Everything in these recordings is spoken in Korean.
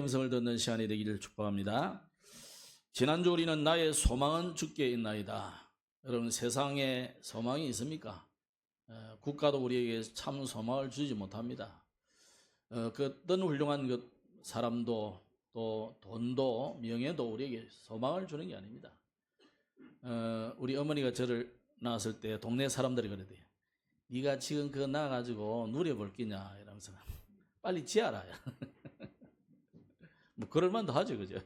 음성을 듣는 시간이 되기를 축복합니다. 지난주 우리는 나의 소망은 주께 있나이다. 여러분, 세상에 소망이 있습니까? 국가도 우리에게 참 소망을 주지 못합니다. 그 어떤 훌륭한 사람도 또 돈도 명예도 우리에게 소망을 주는 게 아닙니다. 우리 어머니가 저를 낳았을 때 동네 사람들이 그러대요. 네가 지금 그거 낳아가지고 누려볼 끼냐 이러면서 빨리 지어라. 뭐 그럴 만도 하죠, 그죠?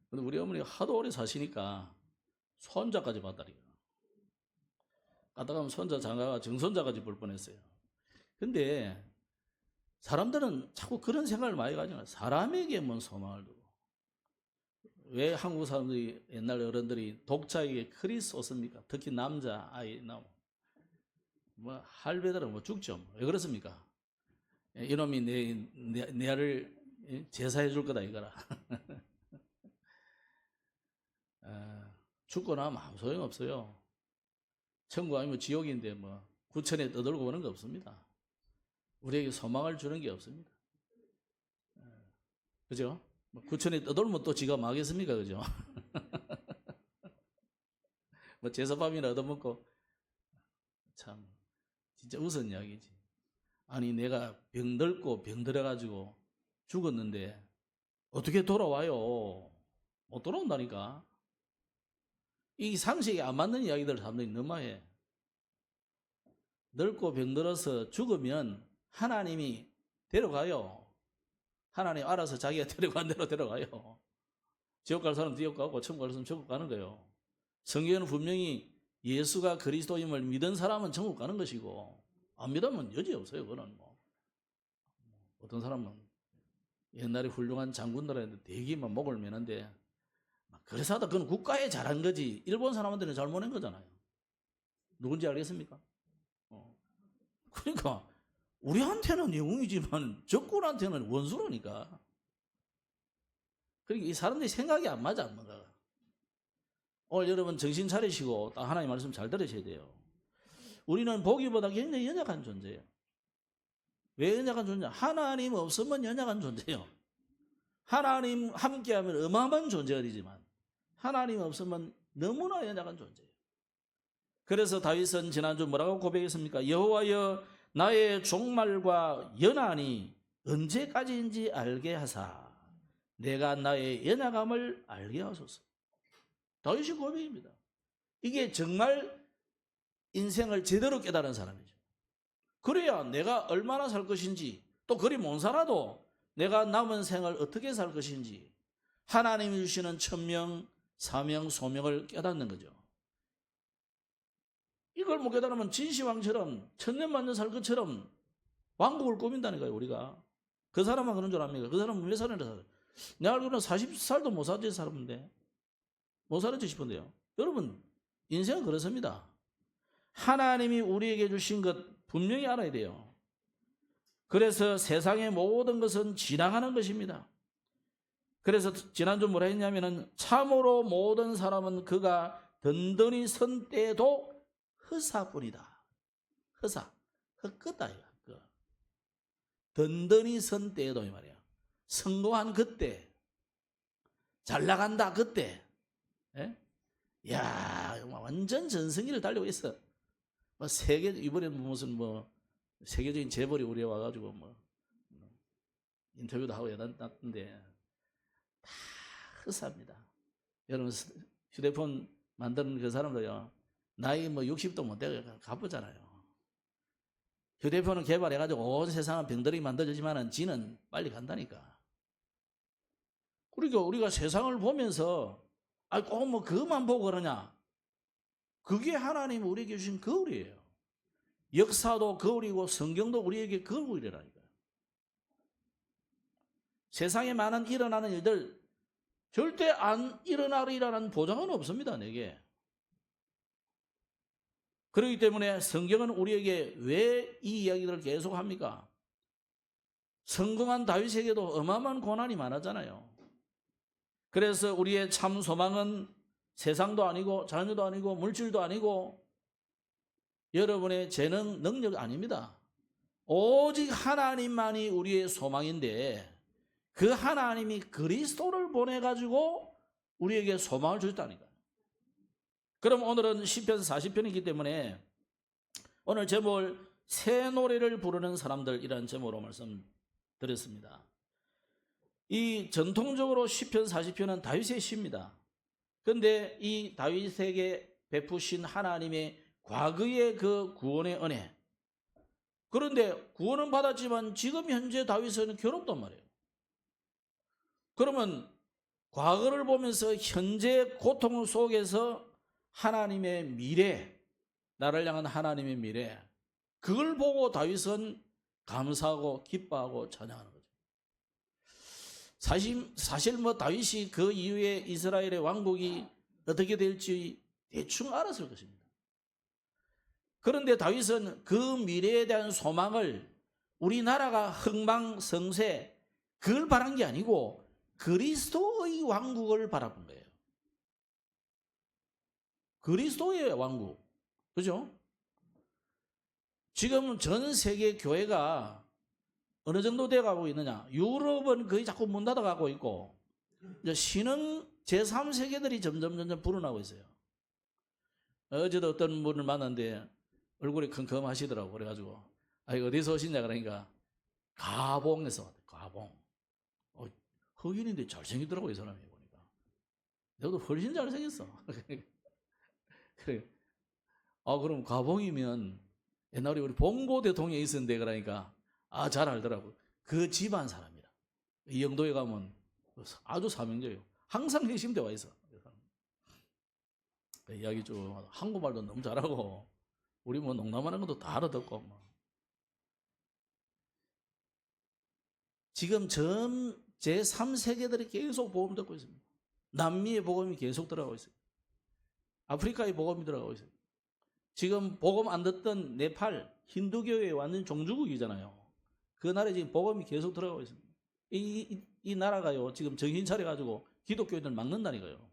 근데 우리 어머니가 하도 오래 사시니까 손자까지 봤다니까. 가다 가면 손자 장가가 정손자까지 볼 뻔했어요. 근데 사람들은 자꾸 그런 생각을 많이 가지고 사람에게 뭔 소망을 두고. 왜 한국 사람들이 옛날 어른들이 독자에게 크리 쏟습니까? 특히 남자 아이 나오면 뭐 할배들은 뭐 죽죠. 왜 그렇습니까? 이놈이 내 아를 제사해 줄 거다 이거라. 죽고 나면 아무 소용없어요. 천국 아니면 지옥인데 뭐 구천에 떠들고 오는 거 없습니다. 우리에게 소망을 주는 게 없습니다. 그죠? 뭐 구천에 떠돌면 또 지가 망하겠습니까? 그죠? 뭐 제사밥이나 얻어먹고 참 진짜 우스운 이야기지. 아니 내가 병들고 병들어가지고 죽었는데 어떻게 돌아와요? 못 돌아온다니까. 이 상식에 안 맞는 이야기들을 사람들이 너무 많이 해. 늙고 병들어서 죽으면 하나님이 데려가요. 하나님 알아서 자기가 데려간 대로 데려가요. 지옥 갈 사람 지옥 가고 천국 갈 사람 천국 가는 거예요. 성경에는 분명히 예수가 그리스도임을 믿은 사람은 천국 가는 것이고 안 믿으면 여지 없어요. 그거는 뭐 어떤 사람은 옛날에 훌륭한 장군들한테 대기만 목을 매는데 그래서 하다 그건 국가에 잘한 거지 일본 사람한테는 잘못한 거잖아요. 누군지 알겠습니까? 그러니까 우리한테는 영웅이지만 적군한테는 원수라니까. 그러니까 이 사람들이 생각이 안 맞아. 안 맞아. 오늘 여러분 정신 차리시고 딱 하나님 말씀 잘 들으셔야 돼요. 우리는 보기보다 굉장히 연약한 존재예요. 왜 연약한 존재냐? 하나님 없으면 연약한 존재예요. 하나님 함께하면 어마어마한 존재가 되지만 하나님 없으면 너무나 연약한 존재예요. 그래서 다윗은 지난주 뭐라고 고백했습니까? 여호와여 나의 종말과 연한이 언제까지인지 알게 하사 내가 나의 연약함을 알게 하소서. 다윗의 고백입니다. 이게 정말 인생을 제대로 깨달은 사람이죠. 그래야 내가 얼마나 살 것인지 또 그리 못 살아도 내가 남은 생을 어떻게 살 것인지 하나님이 주시는 천명, 사명, 소명을 깨닫는 거죠. 이걸 못 깨달으면 진시황처럼 천년만년 살 것처럼 왕국을 꾸민다니까요. 우리가. 그 사람만 그런 줄 압니까? 그 사람은 몇 살이나 살아요? 내가 알기로는 40살도 못 살지 사람인데 못 살았지 싶은데요. 여러분 인생은 그렇습니다. 하나님이 우리에게 주신 것 분명히 알아야 돼요. 그래서 세상의 모든 것은 지나가는 것입니다. 그래서 지난주 뭐라 했냐면은 참으로 모든 사람은 그가 든든히 선 때도 허사뿐이다. 허사. 헛것다. 든든히 선 때도 이 말이야. 성공한 그때. 잘 나간다 그때. 예? 야, 완전 전성기를 달리고 있어. 뭐 세계 이번에 무슨 뭐 세계적인 재벌이 우리에 와가지고 뭐 인터뷰도 하고 해놨던데 다 허사입니다. 여러분 휴대폰 만드는 그 사람도요 나이 뭐 60도 못 되고 가쁘잖아요. 휴대폰을 개발해가지고 온 세상은 병들이 만들어지지만은 지는 빨리 간다니까. 그러니까 우리가 세상을 보면서 꼭 뭐 그것만 보고 그러냐? 그게 하나님 우리에게 주신 거울이에요. 역사도 거울이고 성경도 우리에게 거울이라니까요. 세상에 많은 일어나는 일들 절대 안 일어나리라는 보장은 없습니다. 내게. 그렇기 때문에 성경은 우리에게 왜 이 이야기를 계속 합니까? 성공한 다윗에게도 어마어마한 고난이 많았잖아요. 그래서 우리의 참 소망은 세상도 아니고 자녀도 아니고 물질도 아니고 여러분의 재능, 능력 아닙니다. 오직 하나님만이 우리의 소망인데 그 하나님이 그리스도를 보내가지고 우리에게 소망을 주셨다니까요. 그럼 오늘은 시편 40편이기 때문에 오늘 제목을 새 노래를 부르는 사람들이라는 제목으로 말씀드렸습니다. 이 전통적으로 시편 40편은 다윗의 시입니다. 그런데 이 다윗에게 베푸신 하나님의 과거의 그 구원의 은혜, 그런데 구원은 받았지만 지금 현재 다윗은 괴롭단 말이에요. 그러면 과거를 보면서 현재 고통 속에서 하나님의 미래, 나를 향한 하나님의 미래, 그걸 보고 다윗은 감사하고 기뻐하고 찬양하는 거죠. 사실 다윗이 그 이후에 이스라엘의 왕국이 어떻게 될지 대충 알았을 것입니다. 그런데 다윗은 그 미래에 대한 소망을 우리나라가 흥망성쇠 그걸 바란 게 아니고 그리스도의 왕국을 바라본 거예요. 그리스도의 왕국. 그죠? 지금 전 세계 교회가 어느 정도 돼가고 있느냐. 유럽은 거의 자꾸 문 닫아가고 있고 이제 신흥 제3세계들이 점점 불어나고 있어요. 어제도 어떤 분을 만났는데 얼굴이 컴컴하시더라고. 그래가지고 어디서 오시냐 그러니까 가봉에서 왔대. 가봉. 흑인인데 잘생기더라고 이 사람이 보니까. 내가도 훨씬 잘생겼어. 그래. 그럼 가봉이면 옛날에 우리 봉고 대통령이 있었는데 그러니까 잘 알더라고. 그 집안 사람이라. 이 영도에 가면 아주 사명제예요. 항상 핵심대 와 있어. 이야기 좀 한국말도 너무 잘하고 우리 농담하는 것도 다 알아듣고 지금 제3세계들이 계속 복음 듣고 있습니다. 남미의 복음이 계속 들어가고 있어요. 아프리카의 복음이 들어가고 있어요. 지금 복음 안 듣던 네팔 힌두교의 완전 종주국이잖아요. 그 나라에 지금 복음이 계속 들어가고 있습니다. 이 나라가요 지금 정신 차려가지고 기독교인들 막는다니까요.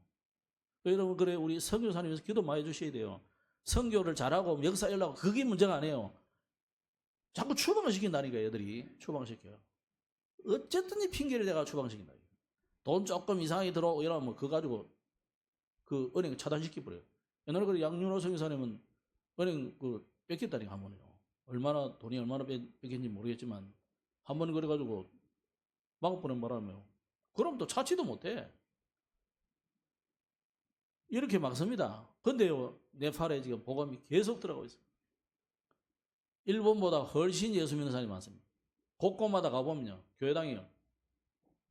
여러분 그래 우리 선교사님께서 기도 많이 해주셔야 돼요. 선교를 잘하고 역사 열라고 그게 문제가 아니에요. 자꾸 추방을 시킨다니까요. 애들이 추방시켜요. 어쨌든 이 핑계를 대가 추방시킨다. 돈 조금 이상하게 들어오고 이러면 그거 가지고 그 은행 차단시켜버려요. 옛날에 그 양윤호 선교사님은 은행 뺏겼다니까 한 번에요. 돈이 얼마나 뺏겼는지 모르겠지만 한 번 그래가지고 막아보낸 바람에요. 그럼 또 찾지도 못해. 이렇게 막습니다. 근데요 네팔에 지금 복음이 계속 들어가고 있어요. 일본보다 훨씬 예수 믿는 사람이 많습니다. 곳곳마다 가보면요 교회당이요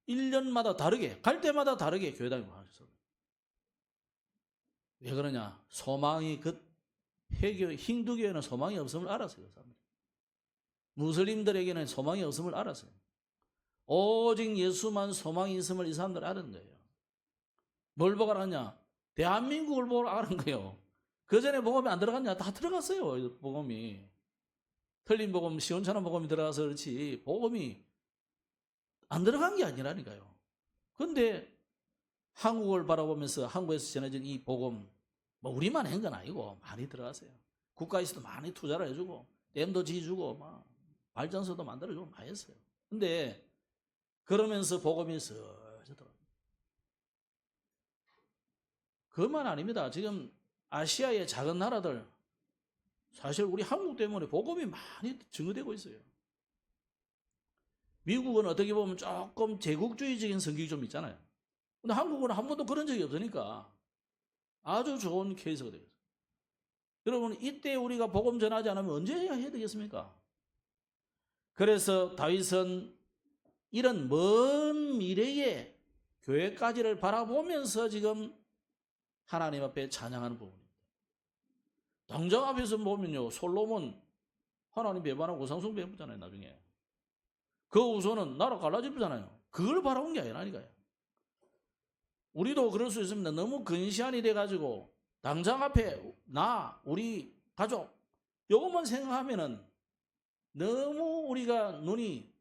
1년마다 다르게 갈 때마다 다르게 교회당이 많았어요. 왜 그러냐? 소망이 힌두교에는 소망이 없음을 알았어요. 무슬림들에게는 소망이 없음을 알았어요. 오직 예수만 소망이 있음을 이 사람들은 아는 거예요. 뭘 보고 알았냐? 대한민국을 보고 아는 거예요. 그 전에 복음이 안 들어갔냐? 다 들어갔어요. 복음이. 틀린 복음, 시원찮은 복음이 들어가서 그렇지 복음이 안 들어간 게 아니라니까요. 그런데 한국을 바라보면서 한국에서 전해진 이 복음 우리만 한 건 아니고 많이 들어갔어요. 국가에서도 많이 투자를 해주고 댐도 지어주고 발전소도 만들어주고 많이 했어요. 근데 그러면서 복음이 서져더라고요. 그것만 아닙니다. 지금 아시아의 작은 나라들 사실 우리 한국 때문에 복음이 많이 증거되고 있어요. 미국은 어떻게 보면 조금 제국주의적인 성격이 좀 있잖아요. 근데 한국은 한 번도 그런 적이 없으니까 아주 좋은 케이스가 되겠어요. 여러분 이때 우리가 복음 전하지 않으면 언제 해야 되겠습니까? 그래서 다윗은 이런 먼 미래의 교회까지를 바라보면서 지금 하나님 앞에 찬양하는 부분입니다. 당장 앞에서 보면요 솔로몬 하나님 배반하고 우상숭배 해보잖아요. 나중에 그 우선은 나라 갈라지잖아요. 그걸 바라본 게 아니라니까요. 우리도 그럴 수 있습니다. 너무 근시안이 돼가지고 당장 앞에 우리 가족 이것만 생각하면은 너무 우리가 눈이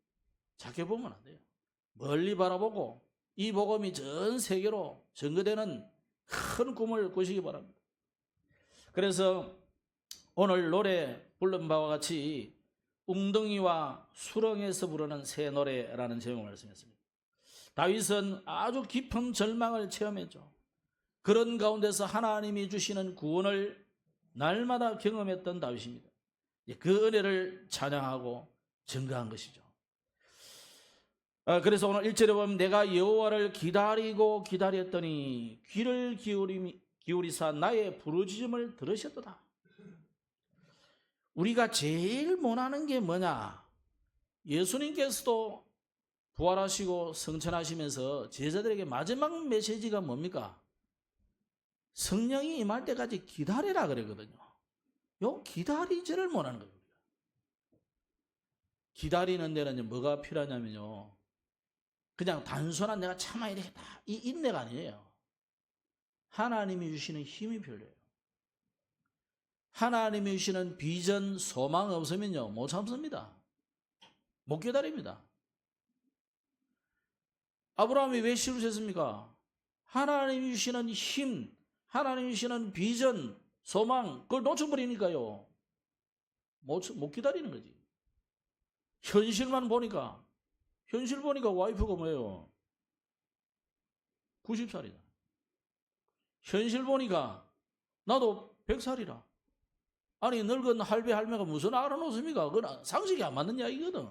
작게 보면 안 돼요. 멀리 바라보고 이 복음이 전 세계로 전거되는 큰 꿈을 꾸시기 바랍니다. 그래서 오늘 노래 부른 바와 같이 웅덩이와 수렁에서 부르는 새 노래라는 제목을 말씀했습니다. 다윗은 아주 깊은 절망을 체험했죠. 그런 가운데서 하나님이 주시는 구원을 날마다 경험했던 다윗입니다. 그 은혜를 찬양하고 증거한 것이죠. 그래서 오늘 1절에 보면 내가 여호와를 기다리고 기다렸더니 귀를 기울이사 나의 부르짖음을 들으셨도다. 우리가 제일 원하는 게 뭐냐? 예수님께서도 부활하시고 성천하시면서 제자들에게 마지막 메시지가 뭡니까? 성령이 임할 때까지 기다리라 그랬거든요. 요 기다리지를 못하는 겁니다. 기다리는 데는 뭐가 필요하냐면요, 그냥 단순한 내가 참아야 되겠다 이 인내가 아니에요. 하나님이 주시는 힘이 필요해요. 하나님이 주시는 비전, 소망 없으면요 못 참습니다. 못 기다립니다. 아브라함이 왜 실수했습니까? 하나님이 주시는 힘, 하나님이 주시는 비전, 소망, 그걸 놓쳐버리니까요 못 기다리는 거지. 현실만 보니까, 현실 보니까 와이프가 뭐예요? 90살이다. 현실 보니까 나도 100살이라. 아니 늙은 할배 할매가 무슨 알아놓습니까? 그건 상식이 안 맞는 이야기거든.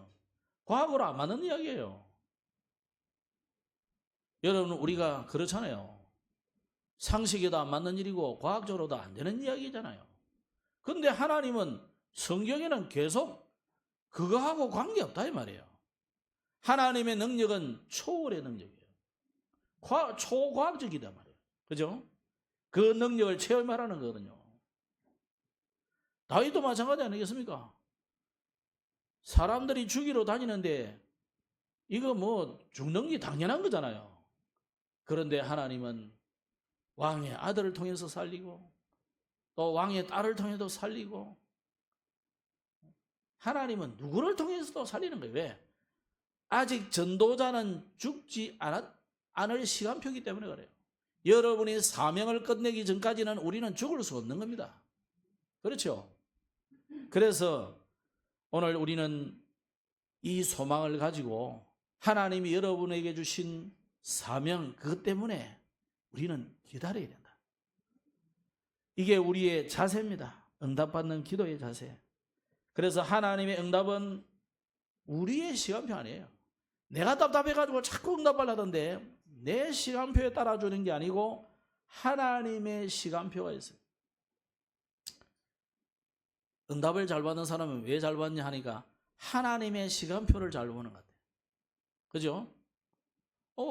과학으로 안 맞는 이야기예요. 여러분, 우리가 그렇잖아요. 상식에도 안 맞는 일이고 과학적으로도 안 되는 이야기잖아요. 그런데 하나님은 성경에는 계속 그거하고 관계없다 이 말이에요. 하나님의 능력은 초월의 능력이에요. 초과학적이다 말이에요. 그죠? 그 능력을 체험하라는 거거든요. 다윗도 마찬가지 아니겠습니까? 사람들이 죽이러 다니는데 이거 뭐 죽는 게 당연한 거잖아요. 그런데 하나님은 왕의 아들을 통해서 살리고 또 왕의 딸을 통해서 살리고, 하나님은 누구를 통해서도 살리는 거예요. 왜? 아직 전도자는 죽지 않을 시간표이기 때문에 그래요. 여러분이 사명을 끝내기 전까지는 우리는 죽을 수 없는 겁니다. 그렇죠? 그래서 오늘 우리는 이 소망을 가지고 하나님이 여러분에게 주신 사명, 그것 때문에 우리는 기다려야 된다. 이게 우리의 자세입니다. 응답받는 기도의 자세. 그래서 하나님의 응답은 우리의 시간표 아니에요. 내가 답답해가지고 자꾸 응답을 하던데 내 시간표에 따라주는 게 아니고 하나님의 시간표가 있어요. 응답을 잘 받는 사람은 왜 잘 받냐 하니까 하나님의 시간표를 잘 보는 것 같아요. 그죠?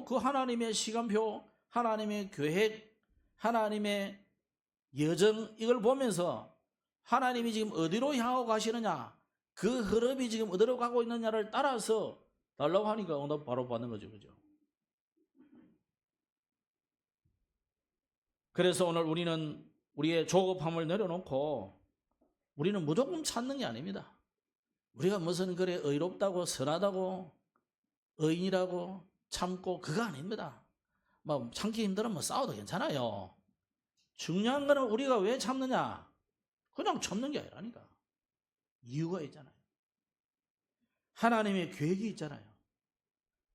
그 하나님의 시간표, 하나님의 계획, 하나님의 여정, 이걸 보면서 하나님이 지금 어디로 향하고 가시느냐, 그 흐름이 지금 어디로 가고 있느냐를 따라서 달라고 하니까 응답 바로 받는 거죠. 그죠? 그래서 오늘 우리는 우리의 조급함을 내려놓고 우리는 무조건 찾는 게 아닙니다. 우리가 무슨 그래 의롭다고 선하다고 의인이라고 참고 그거 아닙니다. 뭐 참기 힘들면 싸워도 괜찮아요. 중요한 거는 우리가 왜 참느냐? 그냥 참는 게 아니라니까. 이유가 있잖아요. 하나님의 계획이 있잖아요.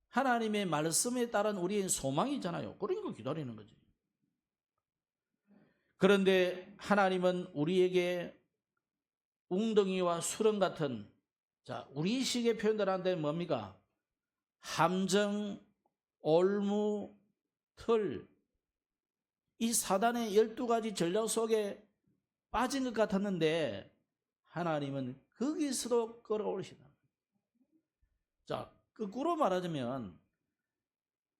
하나님의 말씀에 따른 우리의 소망이 있잖아요. 그런 거 기다리는 거지. 그런데 하나님은 우리에게 웅덩이와 수렁 같은, 자, 우리식의 표현들 한데 뭡니까? 함정, 올무, 틀, 이 사단의 12가지 전략 속에 빠진 것 같았는데 하나님은 거기서도 끌어올리신다. 자, 거꾸로 말하자면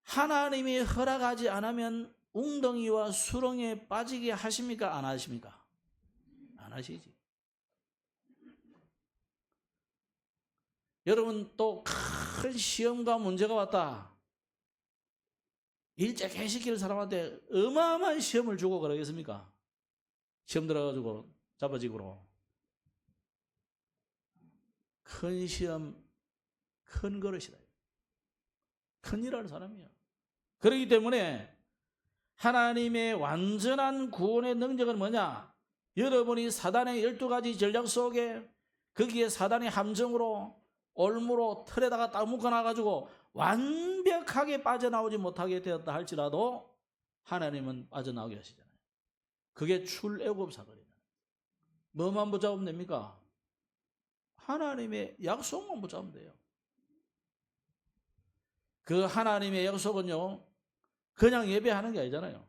하나님이 허락하지 않으면 웅덩이와 수렁에 빠지게 하십니까? 안 하십니까? 안 하시지. 여러분, 또 큰 시험과 문제가 왔다. 일찍 해시킬 사람한테 어마어마한 시험을 주고 그러겠습니까? 시험 들어가지고 잡아지고. 큰 시험, 큰 그릇이다. 큰일 할 사람이야. 그렇기 때문에 하나님의 완전한 구원의 능력은 뭐냐? 여러분이 사단의 12가지 전략 속에 거기에 사단의 함정으로 올무로 틀에다가 딱 묶어놔가지고 완벽하게 빠져나오지 못하게 되었다 할지라도 하나님은 빠져나오게 하시잖아요. 그게 출애굽 사건이잖아요. 뭐만 붙잡으면 됩니까? 하나님의 약속만 붙잡으면 돼요. 그 하나님의 약속은요, 그냥 예배하는 게 아니잖아요.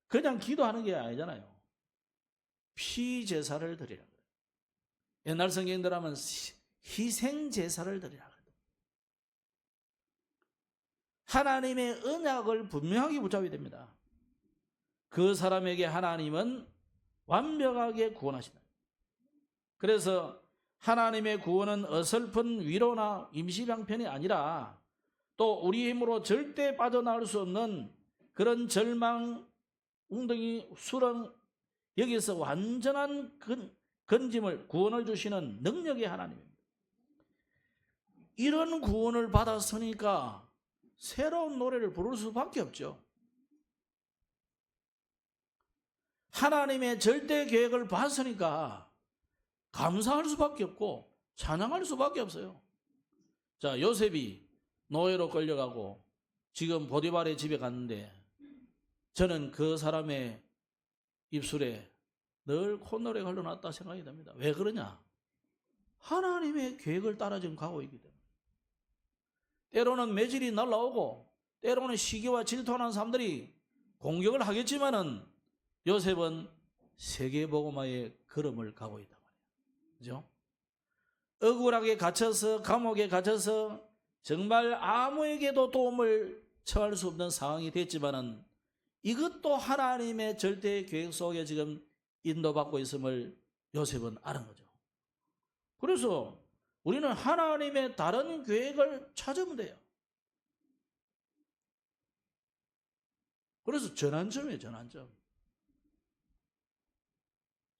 그냥 기도하는 게 아니잖아요. 피제사를 드리라. 옛날 성경들 하면 희생제사를 드리라. 하나님의 언약을 분명하게 붙잡아야 됩니다. 그 사람에게 하나님은 완벽하게 구원하신다. 그래서 하나님의 구원은 어설픈 위로나 임시방편이 아니라 또 우리 힘으로 절대 빠져나올 수 없는 그런 절망, 웅덩이, 수렁, 여기서 완전한 건짐을, 구원을 주시는 능력의 하나님입니다. 이런 구원을 받았으니까 새로운 노래를 부를 수밖에 없죠. 하나님의 절대 계획을 봤으니까 감사할 수밖에 없고 찬양할 수밖에 없어요. 자, 요셉이 노예로 끌려가고 지금 보디발의 집에 갔는데 저는 그 사람의 입술에 늘 콧노래가 흘러났다 생각이 됩니다. 왜 그러냐? 하나님의 계획을 따라 지금 가고 있기 때문에. 때로는 매질이 날라오고 때로는 시기와 질투하는 사람들이 공격을 하겠지만은 요셉은 세계복음화의 걸음을 가고 있단 말이에요. 그죠? 억울하게 갇혀서 감옥에 갇혀서 정말 아무에게도 도움을 청할 수 없는 상황이 됐지만은 이것도 하나님의 절대 계획 속에 지금 인도받고 있음을 요셉은 아는 거죠. 그래서 우리는 하나님의 다른 계획을 찾으면 돼요. 그래서 전환점이에요, 전환점.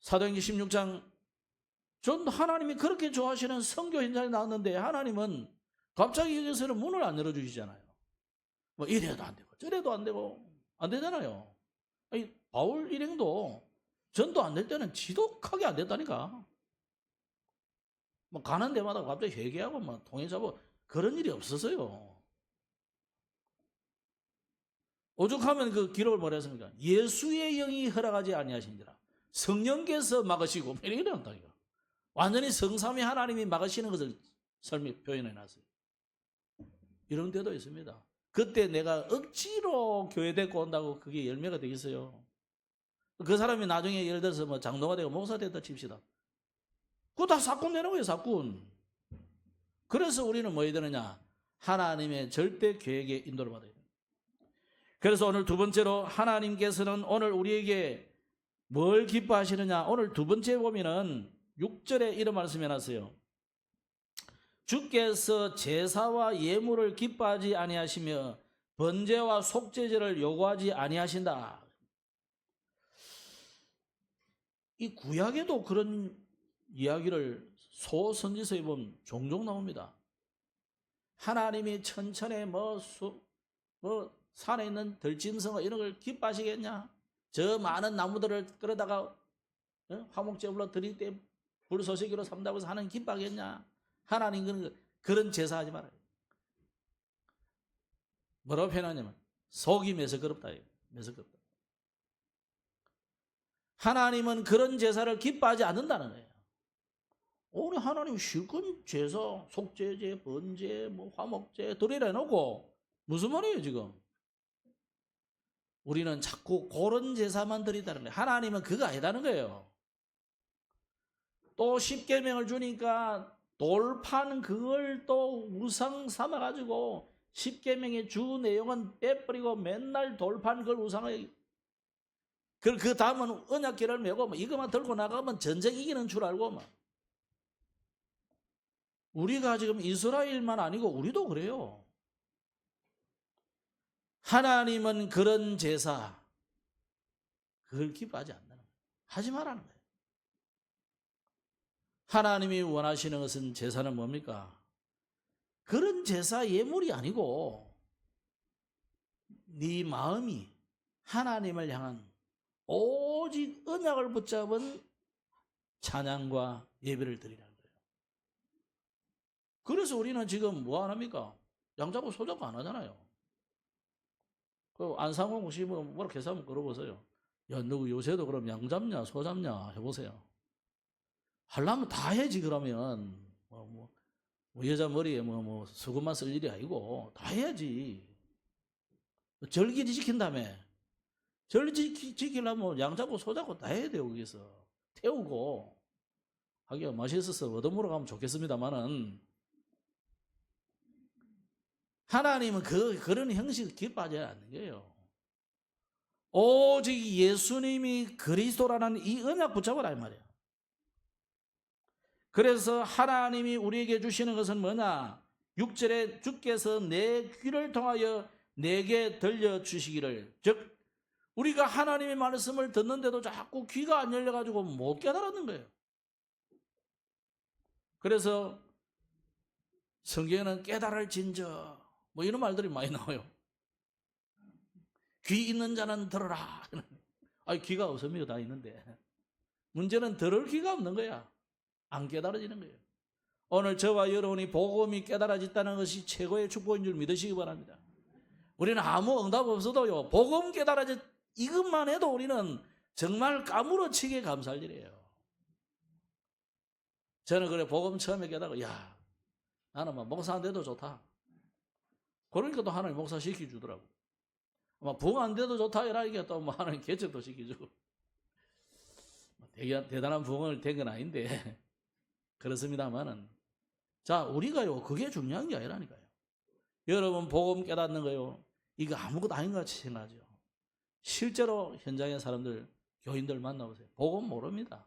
사도행전 16장, 전 하나님이 그렇게 좋아하시는 선교 현장에 나왔는데 하나님은 갑자기 여기서는 문을 안 열어주시잖아요. 뭐 이래도 안 되고 저래도 안 되고 안 되잖아요. 아니, 바울 일행도 전도 안 될 때는 지독하게 안 됐다니까. 뭐 가는 데마다 갑자기 회개하고 뭐 통해 잡고 그런 일이 없었어요. 오죽하면 그 기록을 뭐라 했습니까? 예수의 영이 허락하지 아니하신지라 성령께서 막으시고 이렇게 한다니까. 완전히 성삼위 하나님이 막으시는 것을 표현해 놨어요. 이런 데도 있습니다. 그때 내가 억지로 교회 데리고 온다고 그게 열매가 되겠어요? 그 사람이 나중에 예를 들어서 뭐 장로가 되고 목사 됐다 칩시다. 그거 다 사건 되는 거예요, 사건. 그래서 우리는 뭐 해야 되느냐? 하나님의 절대 계획에 인도를 받아야 돼요. 그래서 오늘 두 번째로 하나님께서는 오늘 우리에게 뭘 기뻐하시느냐? 오늘 두 번째 보면은 6절에 이런 말씀 해놨어요. 주께서 제사와 예물을 기뻐하지 아니하시며 번제와 속죄제를 요구하지 아니하신다. 이 구약에도 그런 이야기를 소선지서에 보면 종종 나옵니다. 하나님이 천천에 뭐 산에 있는 들짐승 이런 걸 기뻐하시겠냐? 저 많은 나무들을 끌어다가 화목제물로 드릴 때 불소식으로 삼다고 해서 하나님 기뻐하겠냐? 하나님 그런 제사하지 말아요. 뭐라고 표현하냐면 속이 매서끄럽다. 매서끄럽다. 하나님은 그런 제사를 기뻐하지 않는다는 거예요. 오늘 하나님 실컷 제사, 속죄제, 번제, 뭐 화목제 드리라 해놓고 무슨 말이에요 지금? 우리는 자꾸 그런 제사만 드린다는 거예요. 하나님은 그거 아니다는 거예요. 또 십계명을 주니까 돌판 그걸 또 우상 삼아가지고 십계명의 주 내용은 빼버리고 맨날 돌판 그걸 우상을 그 다음은 언약궤를 메고 뭐 이것만 들고 나가면 전쟁 이기는 줄 알고 막. 우리가 지금 이스라엘만 아니고 우리도 그래요. 하나님은 그런 제사 그걸 기뻐하지 않는다는 거예요. 하지 말라는 거예요. 하나님이 원하시는 것은 제사는 뭡니까? 그런 제사 예물이 아니고 네 마음이 하나님을 향한 오직 언약을 붙잡은 찬양과 예배를 드리라는 거예요. 그래서 우리는 지금 뭐 안 합니까? 양자고 소자고 안 하잖아요. 그 안상홍 혹시 뭐라 계산 한번 걸어보세요. 야, 너 요새도 그럼 양 잡냐 소 잡냐 해보세요. 하려면 다 해야지. 그러면 뭐 여자 머리에 뭐 수건만 쓸 일이 아니고 다 해야지. 절기 지킨다며. 절기 지키려면 양 잡고 소 잡고 다 해야 돼요. 거기서 태우고 하기가 맛있어서 얻어먹으러 가면 좋겠습니다만은, 하나님은 그런 형식을 기뻐하지 않는 거예요. 오직 예수님이 그리스도라는 이 언약 붙잡으라 이 말이야. 그래서 하나님이 우리에게 주시는 것은 뭐냐? 6절에 주께서 내 귀를 통하여 내게 들려주시기를. 즉 우리가 하나님의 말씀을 듣는데도 자꾸 귀가 안 열려가지고 못 깨달았는 거예요. 그래서 성경에는 깨달을진저 뭐 이런 말들이 많이 나와요. 귀 있는 자는 들어라. 아니 귀가 없습니다. 다 있는데 문제는 들을 귀가 없는 거야. 안 깨달아지는 거예요. 오늘 저와 여러분이 복음이 깨달아졌다는 것이 최고의 축복인 줄 믿으시기 바랍니다. 우리는 아무 응답 없어도요, 복음 깨달아졌 이것만 해도 우리는 정말 까무러치게 감사할 일이에요. 저는 그래 복음 처음에 깨달고 야 나는 막 목사 안 돼도 좋다. 그러니까 또 하나님 목사 시켜주더라고. 부흥 안 돼도 좋다 이러니까 또 뭐 하나님 개척도 시켜주고. 대단한 부흥을 된 건 아닌데 그렇습니다만은, 자 우리가요 그게 중요한 게 아니라니까요. 여러분 복음 깨닫는 거요 이거 아무것도 아닌 것 같이 생각하죠. 실제로 현장의 사람들, 교인들 만나보세요. 복음 모릅니다.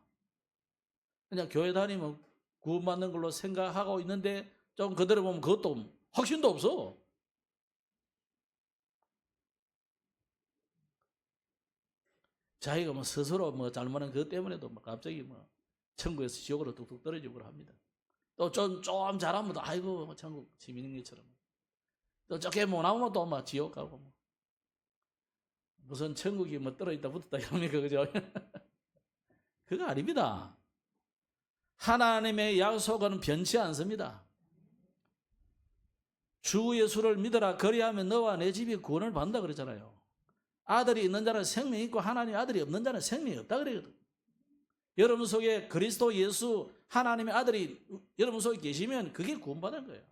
그냥 교회 다니면 구원받는 걸로 생각하고 있는데 좀 그대로 보면 그것도 확신도 없어. 자기가 뭐 스스로 뭐 잘못한 그것 때문에도 뭐 갑자기 뭐 천국에서 지옥으로 뚝뚝 떨어지고 합니다. 또 좀 잘하면 또 아이고 천국 재밌는 것처럼, 또 조금 못하면 또 막 지옥 가고 뭐. 무슨 천국이 뭐 떨어졌다 붙었다 이럽니까, 그죠? 그거 아닙니다. 하나님의 약속은 변치 않습니다. 주 예수를 믿어라 그리하면 너와 내 집이 구원을 받는다 그랬잖아요. 아들이 있는 자는 생명이 있고 하나님의 아들이 없는 자는 생명이 없다 그랬거든. 여러분 속에 그리스도 예수 하나님의 아들이 여러분 속에 계시면 그게 구원받은 거예요.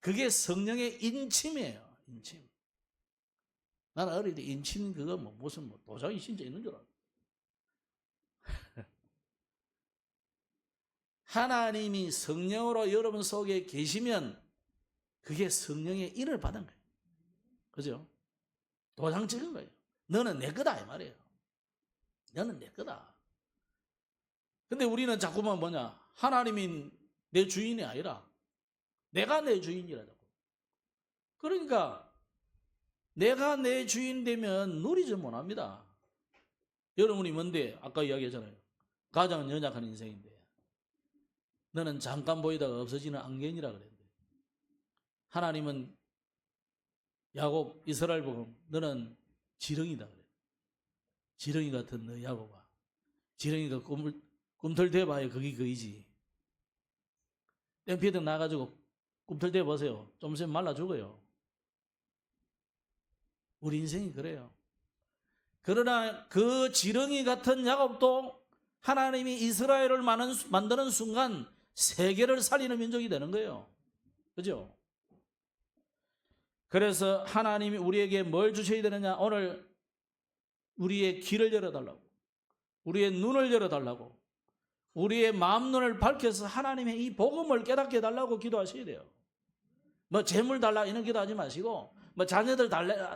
그게 성령의 인침이에요. 인침. 나는 어릴 때 인침 그거 뭐 무슨 뭐 도장이 진짜 있는 줄 알았어. 하나님이 성령으로 여러분 속에 계시면 그게 성령의 인을 받은 거예요. 그죠? 도장 찍은 거예요. 너는 내 거다 이 말이에요. 너는 내 거다. 근데 우리는 자꾸만 뭐냐? 하나님이 내 주인이 아니라 내가 내 주인이라고. 그러니까 내가 내 주인 되면 누리지 못합니다. 여러분이 뭔데? 아까 이야기했잖아요. 가장 연약한 인생인데 너는 잠깐 보이다가 없어지는 안개니라 그랬는데, 하나님은 야곱 이스라엘 보고 너는 지렁이다 그래. 지렁이 같은 너 야곱아. 지렁이가 꿈틀대봐야 그게 그이지. 땡피등 나가지고 꿈틀대 보세요. 좀 있으면 말라 죽어요. 우리 인생이 그래요. 그러나 그 지렁이 같은 야곱도 하나님이 이스라엘을 만드는 순간 세계를 살리는 민족이 되는 거예요. 그죠? 그래서 하나님이 우리에게 뭘 주셔야 되느냐? 오늘 우리의 귀를 열어달라고, 우리의 눈을 열어달라고, 우리의 마음 눈을 밝혀서 하나님의 이 복음을 깨닫게 해달라고 기도하셔야 돼요. 뭐 재물 달라 이런 기도하지 마시고, 뭐 자녀들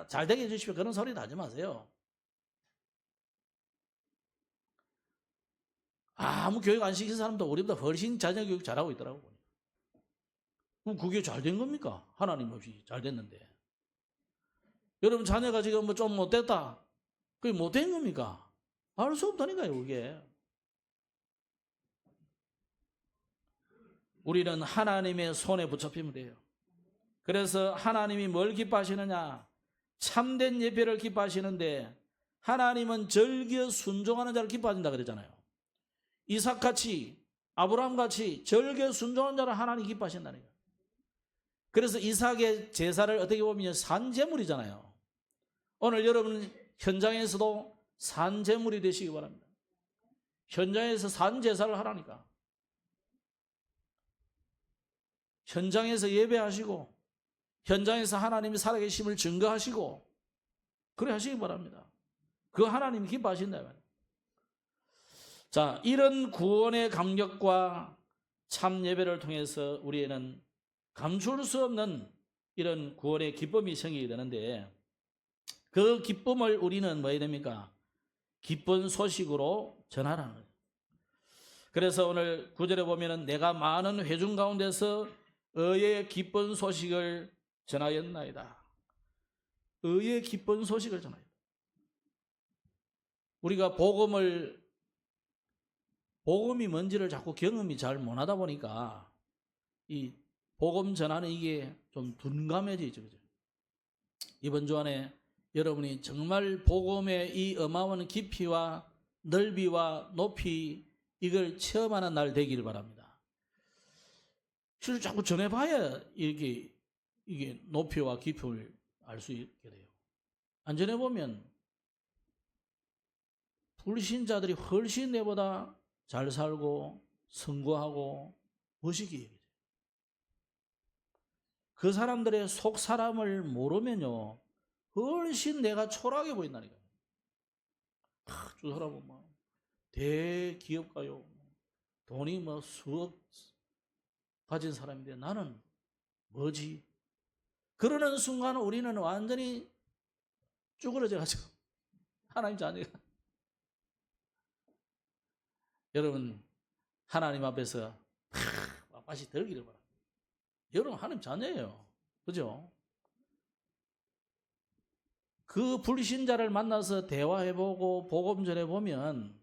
잘 되게 해주십시오 그런 소리도 하지 마세요. 아무 교육 안 시킨 사람도 우리보다 훨씬 자녀 교육 잘하고 있더라고요. 그럼 그게 잘 된 겁니까? 하나님 없이 잘 됐는데. 여러분 자녀가 지금 뭐 좀 못됐다, 그게 못된 겁니까? 알 수 없다니까요. 그게 우리는 하나님의 손에 붙잡히면 돼요. 그래서 하나님이 뭘 기뻐하시느냐? 참된 예배를 기뻐하시는데, 하나님은 절기에 순종하는 자를 기뻐하신다 그랬잖아요. 이삭같이 아브라함같이 절기에 순종하는 자를 하나님 기뻐하신다는 거예요. 그래서 이삭의 제사를 어떻게 보면 산제물이잖아요. 오늘 여러분 현장에서도 산제물이 되시기 바랍니다. 현장에서 산제사를 하라니까. 현장에서 예배하시고 현장에서 하나님이 살아계심을 증거하시고 그래 하시기 바랍니다. 그 하나님이 기뻐하신다 말이에요. 자, 이런 구원의 감격과 참 예배를 통해서 우리에는 감출 수 없는 이런 구원의 기쁨이 생기게 되는데 그 기쁨을 우리는 뭐 해야 됩니까? 기쁜 소식으로 전하라는 거예요. 그래서 오늘 9절에 보면은 내가 많은 회중 가운데서 의의 기쁜 소식을 전하였나이다. 의의 기쁜 소식을 전하였다. 우리가 복음이 뭔지를 자꾸 경험이 잘 못하다 보니까 이 복음 전하는 이게 좀 둔감해지죠. 이번 주안에 여러분이 정말 복음의 이 어마어마한 깊이와 넓이와 높이 이걸 체험하는 날 되기를 바랍니다. 실을 자꾸 전해봐야 이게 높이와 깊이를 알 수 있게 돼요. 안 전해보면 불신자들이 훨씬 내보다 잘 살고 성공하고 멋있게 얘기해요. 그 사람들의 속 사람을 모르면요 훨씬 내가 초라하게 보인다니까요. 저 사람은 뭐 대기업가요, 돈이 뭐 수억 가진 사람인데 나는 뭐지? 그러는 순간 우리는 완전히 쭈그러져가지고 하나님 자녀가 여러분 하나님 앞에서 맛이 들기를 바랍니다. 여러분 하나님 자녀예요. 그죠? 그 불신자를 만나서 대화해보고 복음 전해보면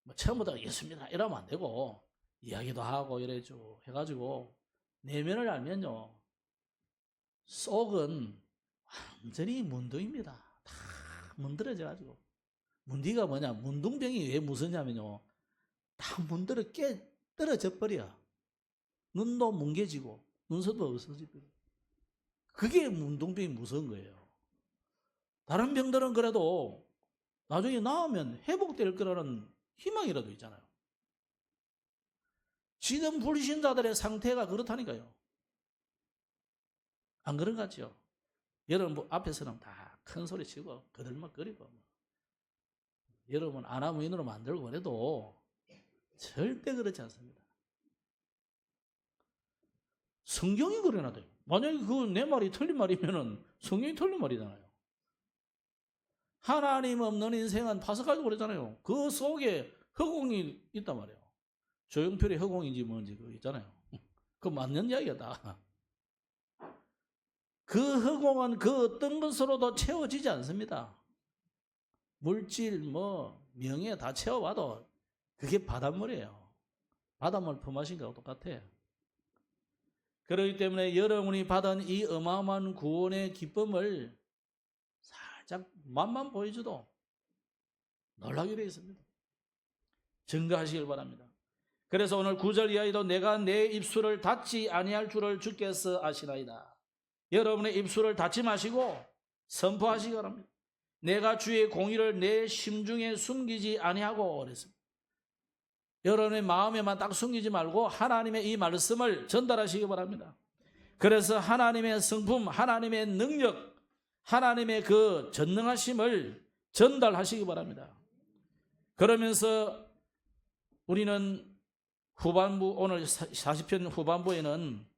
뭐 처음부터 예수입니다 이러면 안 되고 이야기도 하고 이래죠 해가지고 내면을 알면요 속은 완전히 문둥입니다. 다 문드러져가지고 문디가 뭐냐 문둥병이 왜 무서냐면요 다 문드러 떨어져 버려. 눈도 뭉개지고 눈썹도 없어지고 그게 문둥병이 무서운 거예요. 다른 병들은 그래도 나중에 나으면 회복될 거라는 희망이라도 있잖아요. 지금 불신자들의 상태가 그렇다니까요. 안 그런 것 같죠? 여러분 앞에서는 다 큰 소리 치고 거들먹거리고 여러분 아나무인으로 만들고 그래도 절대 그렇지 않습니다. 성경이 그래놔도요. 만약에 그 내 말이 틀린 말이면은 성경이 틀린 말이잖아요. 하나님 없는 인생은 파석하고 그러잖아요. 그 속에 허공이 있단 말이에요. 조용필의 허공인지 뭔지 그거 있잖아요. 그 맞는 이야기가 다. 그 허공은 그 어떤 것으로도 채워지지 않습니다. 물질, 명예 다 채워봐도 그게 바닷물이에요. 바닷물 퍼마신 거하고 똑같아. 그렇기 때문에 여러분이 받은 이 어마어마한 구원의 기쁨을 살짝 맛만 보여줘도 놀라게 되어 있습니다. 증거하시길 바랍니다. 그래서 오늘 9절 이하에도 내가 내 입술을 닫지 아니할 줄을 주께서 아시나이다. 여러분의 입술을 닫지 마시고 선포하시기 바랍니다. 내가 주의 공의를 내 심중에 숨기지 아니하고 그랬습니다. 여러분의 마음에만 딱 숨기지 말고 하나님의 이 말씀을 전달하시기 바랍니다. 그래서 하나님의 성품, 하나님의 능력, 하나님의 그 전능하심을 전달하시기 바랍니다. 그러면서 우리는 후반부, 오늘 40편 후반부에는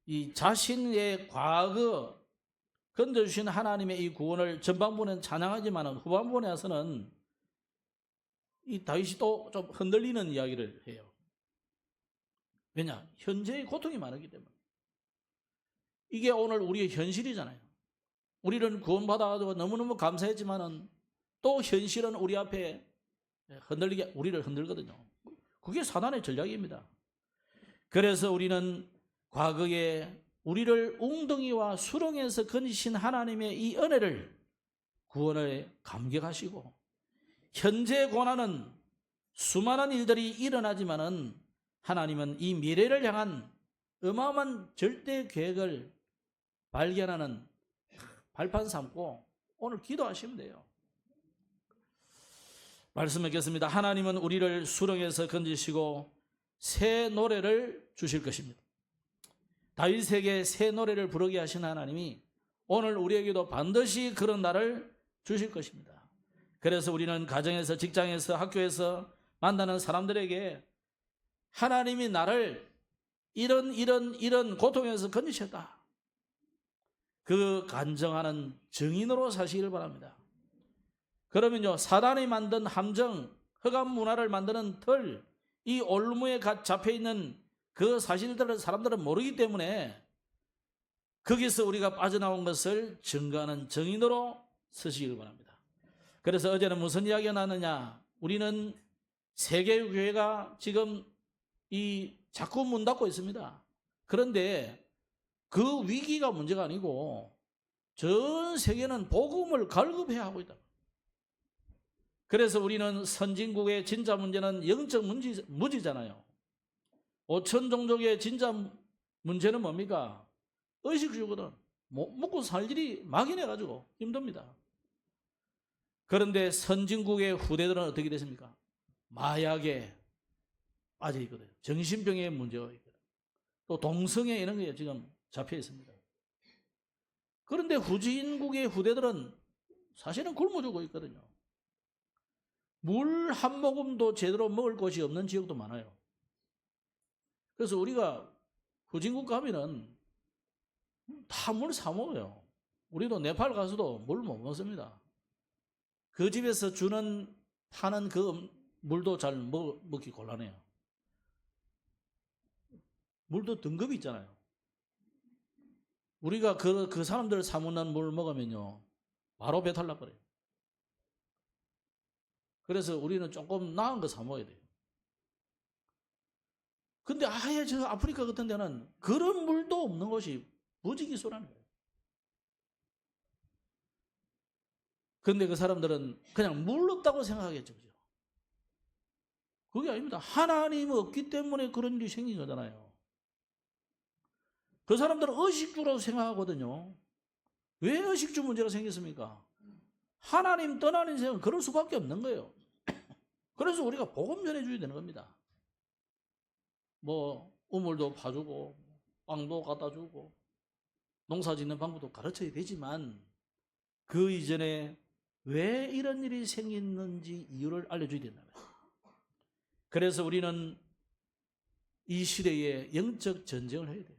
이 자신의 과거 건져주신 하나님의 이 구원을 전반부는 찬양하지만 후반부에 와서는 이 다윗이 또 좀 흔들리는 이야기를 해요. 왜냐? 현재의 고통이 많기 때문에. 이게 오늘 우리의 현실이잖아요. 우리는 구원받아가지고 너무너무 감사했지만은 또 현실은 우리 앞에 우리를 흔들거든요. 그게 사단의 전략입니다. 그래서 우리는 과거에 우리를 웅덩이와 수렁에서 건지신 하나님의 이 은혜를 구원을 감격하시고 현재 고난은 수많은 일들이 일어나지만은 하나님은 이 미래를 향한 어마어마한 절대 계획을 발견하는 발판 삼고 오늘 기도하시면 돼요. 말씀 읽겠습니다. 하나님은 우리를 수렁에서 건지시고 새 노래를 주실 것입니다. 다윗에게 새 노래를 부르게 하신 하나님이 오늘 우리에게도 반드시 그런 날을 주실 것입니다. 그래서 우리는 가정에서, 직장에서, 학교에서 만나는 사람들에게 하나님이 나를 이런 고통에서 건지셨다, 그 간증하는 증인으로 사시길 바랍니다. 그러면요, 사단이 만든 함정, 흑암 문화를 만드는 틀, 이 올무에 잡혀있는 그 사실들을 사람들은 모르기 때문에 거기서 우리가 빠져나온 것을 증거하는 증인으로 서시길 바랍니다. 그래서 어제는 무슨 이야기가 나느냐, 우리는 세계교회가 지금 자꾸 문 닫고 있습니다. 그런데 그 위기가 문제가 아니고 전 세계는 복음을 갈급해야 하고 있다. 그래서 우리는 선진국의 진짜 문제는 영적 무지잖아요. 5천 종족의 진짜 문제는 뭡니까? 의식주거든. 먹고 살 일이 막연해가지고 힘듭니다. 그런데 선진국의 후대들은 어떻게 됐습니까? 마약에 빠져 있거든요. 정신병의 문제가 있거든요. 또 동성애 이런 게 지금 잡혀 있습니다. 그런데 후진국의 후대들은 사실은 굶어 죽고 있거든요. 물 한 모금도 제대로 먹을 곳이 없는 지역도 많아요. 그래서 우리가 후진국 가면은 다 물 사 먹어요. 우리도 네팔 가서도 물 못 먹습니다. 그 집에서 파는 그 물도 잘 먹기 곤란해요. 물도 등급이 있잖아요. 우리가 그 사람들 사먹는 물 먹으면요, 바로 배탈 나버려요. 그래서 우리는 조금 나은 거 사 먹어야 돼요. 근데 아예 저 아프리카 같은 데는 그런 물도 없는 곳이 부지기수라는 거예요. 근데 그 사람들은 그냥 물 없다고 생각하겠죠. 그죠? 그게 아닙니다. 하나님 없기 때문에 그런 일이 생긴 거잖아요. 그 사람들은 의식주라고 생각하거든요. 왜 의식주 문제가 생겼습니까? 하나님 떠난 인생은 그럴 수밖에 없는 거예요. 그래서 우리가 복음 전해줘야 되는 겁니다. 우물도 파주고 빵도 갖다 주고 농사 짓는 방법도 가르쳐야 되지만 그 이전에 왜 이런 일이 생겼는지 이유를 알려줘야 된다. 그래서 우리는 이 시대에 영적 전쟁을 해야 돼요.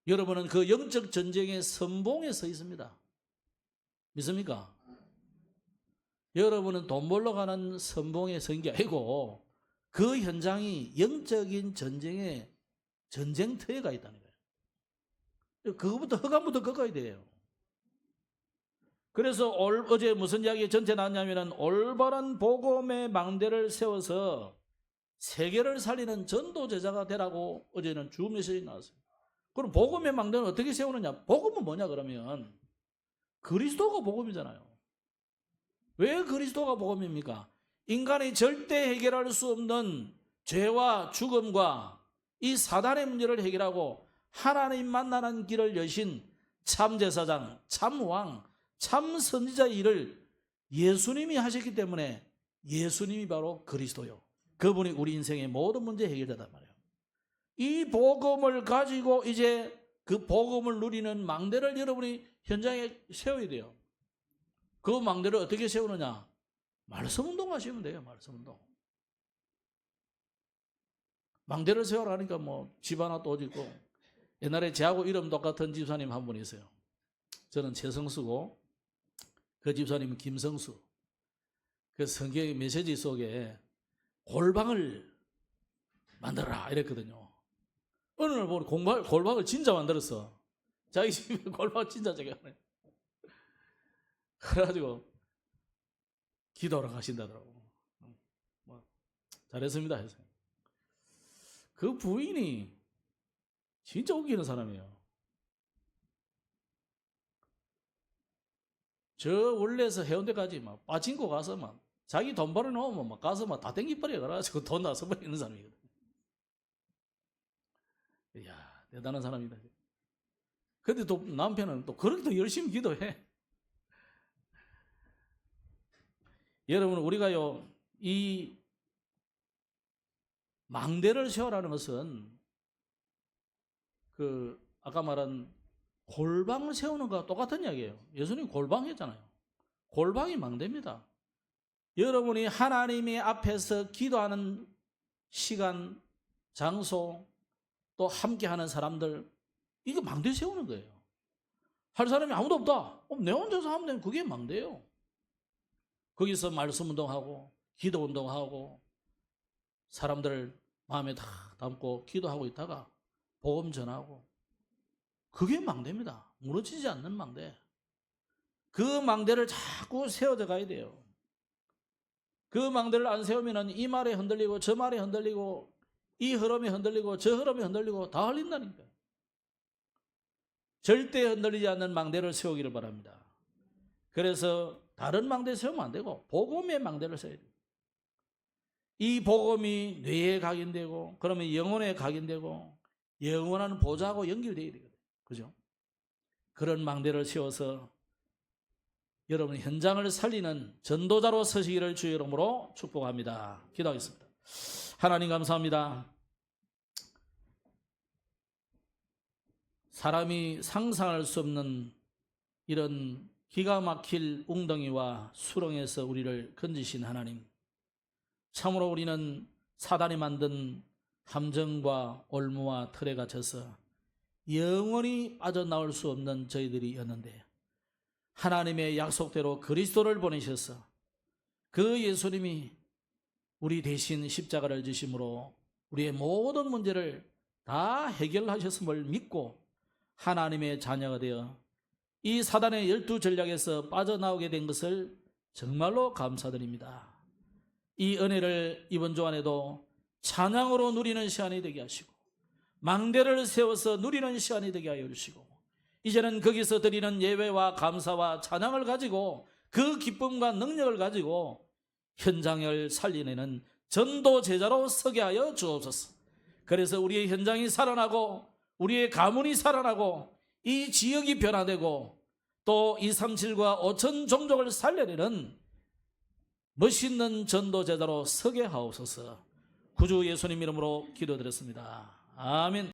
여러분은 그 영적 전쟁의 선봉에 서 있습니다. 믿습니까? 여러분은 돈 벌러 가는 선봉에 선 게 아니고 그 현장이 영적인 전쟁의 전쟁터에 가 있다는 거예요. 그거부터 흑암부터 꺾어야 돼요. 그래서 어제 무슨 이야기 전체 나왔냐면은 올바른 복음의 망대를 세워서 세계를 살리는 전도 제자가 되라고 어제는 주 메시지 나왔어요. 그럼 복음의 망대는 어떻게 세우느냐? 복음은 뭐냐 그러면 그리스도가 복음이잖아요. 왜 그리스도가 복음입니까? 인간이 절대 해결할 수 없는 죄와 죽음과 이 사단의 문제를 해결하고 하나님 만나는 길을 여신 참제사장, 참왕, 참선지자의 일을 예수님이 하셨기 때문에 예수님이 바로 그리스도요. 그분이 우리 인생의 모든 문제 해결자단 말이에요. 이 복음을 가지고 이제 그 복음을 누리는 망대를 여러분이 현장에 세워야 돼요. 그 망대를 어떻게 세우느냐? 말씀 운동하시면 돼요. 말씀 운동. 망대를 세우라니까 집 하나 또 짓고, 옛날에 저하고 이름 똑같은 집사님 한 분 있어요. 저는 최성수고 그 집사님은 김성수. 그 성경의 메시지 속에 골방을 만들어라 이랬거든요. 어느 날 보니 골방을 진짜 만들었어. 자기 집에 골방 진짜 저기 하네. 그래가지고 기도하러 가신다더라고. 잘했습니다 해서. 그 부인이 진짜 웃기는 사람이에요. 저 원래에서 해운대까지 빠진코 가서 자기 돈 벌어놓으면 가서 다 땡기버려. 그래가지고 돈 다 써버리는 사람이거든. 대단한 사람이다. 근데 또 남편은 또 그렇게 더 열심히 기도해. 여러분, 우리가요, 이 망대를 세우라는 것은 아까 말한 골방을 세우는 것과 똑같은 이야기예요. 예수님 골방 했잖아요. 골방이 망대입니다. 여러분이 하나님의 앞에서 기도하는 시간, 장소, 또 함께하는 사람들, 이거 망대 세우는 거예요. 할 사람이 아무도 없다. 내 혼자서 하면 되는 그게 망대예요. 거기서 말씀 운동하고 기도 운동하고 사람들 마음에 다 담고 기도하고 있다가 복음 전하고, 그게 망대입니다. 무너지지 않는 망대. 그 망대를 자꾸 세워져 가야 돼요. 그 망대를 안 세우면 이 말에 흔들리고 저 말에 흔들리고 이 흐름이 흔들리고 저 흐름이 흔들리고 다 흘린다니까요. 절대 흔들리지 않는 망대를 세우기를 바랍니다. 그래서 다른 망대 세우면 안 되고 복음의 망대를 세워야 돼요. 이 복음이 뇌에 각인되고 그러면 영혼에 각인되고 영원한 보좌하고 연결되어야 되거든요. 그죠? 그런 망대를 세워서 여러분 현장을 살리는 전도자로 서시기를 주의 이름으로 축복합니다. 기도하겠습니다. 하나님 감사합니다. 사람이 상상할 수 없는 이런 기가 막힐 웅덩이와 수렁에서 우리를 건지신 하나님, 참으로 우리는 사단이 만든 함정과 올무와 틀에 갇혀서 영원히 빠져나올 수 없는 저희들이었는데 하나님의 약속대로 그리스도를 보내셔서 그 예수님이 우리 대신 십자가를 지심으로 우리의 모든 문제를 다 해결하셨음을 믿고 하나님의 자녀가 되어 이 사단의 12전략에서 빠져나오게 된 것을 정말로 감사드립니다. 이 은혜를 이번 주 안에도 찬양으로 누리는 시간이 되게 하시고 망대를 세워서 누리는 시간이 되게 하여 주시고 이제는 거기서 드리는 예배와 감사와 찬양을 가지고 그 기쁨과 능력을 가지고 현장을 살리내는 전도 제자로 서게 하여 주옵소서. 그래서 우리의 현장이 살아나고 우리의 가문이 살아나고 이 지역이 변화되고 또 237과 5천 종족을 살려내는 멋있는 전도 제자로 서게 하옵소서. 구주 예수님 이름으로 기도드렸습니다. 아멘.